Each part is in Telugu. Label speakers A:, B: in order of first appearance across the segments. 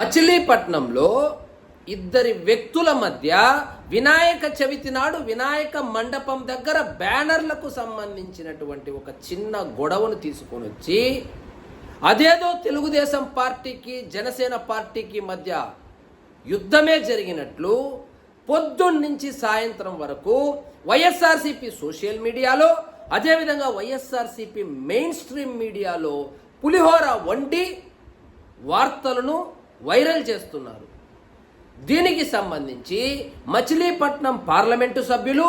A: మచిలీపట్నంలో ఇద్దరి వ్యక్తుల మధ్య వినాయక చవితి నాడు వినాయక మండపం దగ్గర బ్యానర్లకు సంబంధించినటువంటి ఒక చిన్న గొడవను తీసుకొని వచ్చి అదేదో తెలుగుదేశం పార్టీకి జనసేన పార్టీకి మధ్య యుద్ధమే జరిగినట్లు పొద్దున్నుంచి సాయంత్రం వరకు వైఎస్ఆర్సీపీ సోషల్ మీడియాలో అదేవిధంగా వైఎస్ఆర్సీపీ మెయిన్ స్ట్రీమ్ మీడియాలో పులిహోర వండి వార్తలను వైరల్ చేస్తున్నారు. దీనికి సంబంధించి మచిలీపట్నం పార్లమెంటు సభ్యులు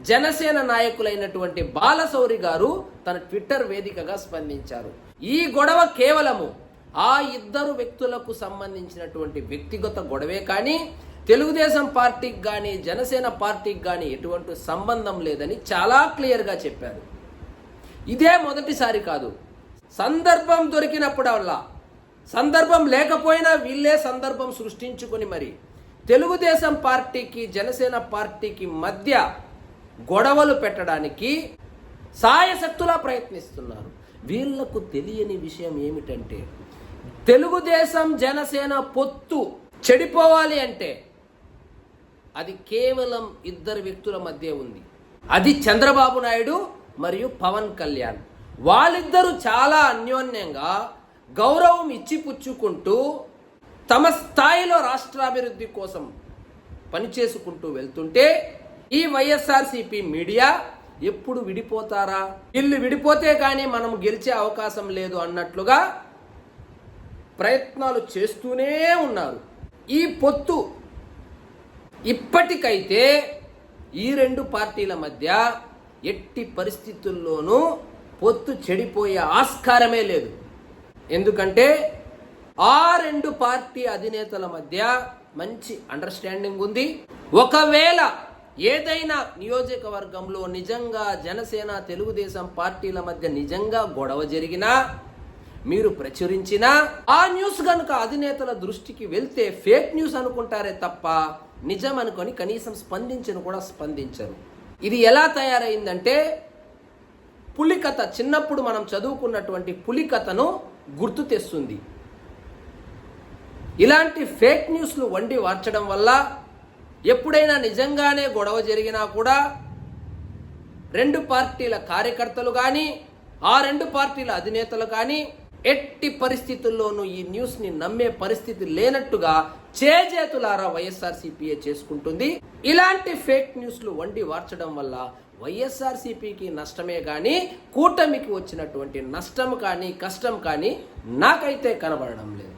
A: జనసేన నాయకులైనటువంటి బాలశౌరి గారు తన ట్విట్టర్ వేదికగా స్పందించారు. ఈ గొడవ కేవలము ఆ ఇద్దరు వ్యక్తులకు సంబంధించినటువంటి వ్యక్తిగత గొడవే కానీ తెలుగుదేశం పార్టీకి కానీ జనసేన పార్టీకి కానీ ఎటువంటి సంబంధం లేదని చాలా క్లియర్గా చెప్పారు. ఇదే మొదటిసారి కాదు. సందర్భం దొరికినప్పుడల్లా, సందర్భం లేకపోయినా వీళ్ళే సందర్భం సృష్టించుకొని మరి తెలుగుదేశం పార్టీకి జనసేన పార్టీకి మధ్య గొడవలు పెట్టడానికి సాయశక్తులా ప్రయత్నిస్తున్నారు. వీళ్లకు తెలియని విషయం ఏమిటంటే తెలుగుదేశం జనసేన పొత్తు చెడిపోవాలి అంటే అది కేవలం ఇద్దరు వ్యక్తుల మధ్య ఉంది. అది చంద్రబాబు నాయుడు మరియు పవన్ కళ్యాణ్. వాళ్ళిద్దరూ చాలా అన్యోన్యంగా గౌరవం ఇచ్చిపుచ్చుకుంటూ తమ స్థాయిలో రాష్ట్రాభివృద్ధి కోసం పనిచేసుకుంటూ వెళ్తుంటే ఈ వైఎస్ఆర్సీపీ మీడియా ఎప్పుడు విడిపోతారా, వీళ్ళు విడిపోతే కానీ మనం గెలిచే అవకాశం లేదు అన్నట్లుగా ప్రయత్నాలు చేస్తూనే ఉన్నారు. ఈ పొత్తు ఇప్పటికైతే ఈ రెండు పార్టీల మధ్య ఎట్టి పరిస్థితుల్లోనూ పొత్తు చెడిపోయే ఆస్కారమే లేదు. ఎందుకంటే ఆ రెండు పార్టీ అధినేతల మధ్య మంచి అండర్స్టాండింగ్ ఉంది. ఒకవేళ ఏదైనా నియోజకవర్గంలో నిజంగా జనసేన తెలుగుదేశం పార్టీల మధ్య నిజంగా గొడవ జరిగినా మీరు ప్రచురించినా ఆ న్యూస్ కనుక అధినేతల దృష్టికి వెళ్తే ఫేక్ న్యూస్ అనుకుంటారే తప్ప నిజం అనుకొని కనీసం స్పందించరు. ఇది ఎలా తయారైందంటే పులికథ, చిన్నప్పుడు మనం చదువుకున్నటువంటి పులికథను గుర్తు తెస్తుంది. ఇలాంటి ఫేక్ న్యూస్లు వండి వార్చడం వల్ల ఎప్పుడైనా నిజంగానే గొడవ జరిగినా కూడా రెండు పార్టీల కార్యకర్తలు కానీ ఆ రెండు పార్టీల అధినేతలు కానీ ఎట్టి పరిస్థితుల్లోనూ ఈ న్యూస్ని నమ్మే పరిస్థితి లేనట్టుగా చేజేతులారా వైఎస్ఆర్సీపీఏ చేసుకుంటుంది. ఇలాంటి ఫేక్ న్యూస్లు వండి వార్చడం వల్ల వైఎస్ఆర్సీపీకి నష్టమే కానీ కూటమికి వచ్చినటువంటి నష్టం కానీ కష్టం కానీ నాకైతే కనబడడం లేదు.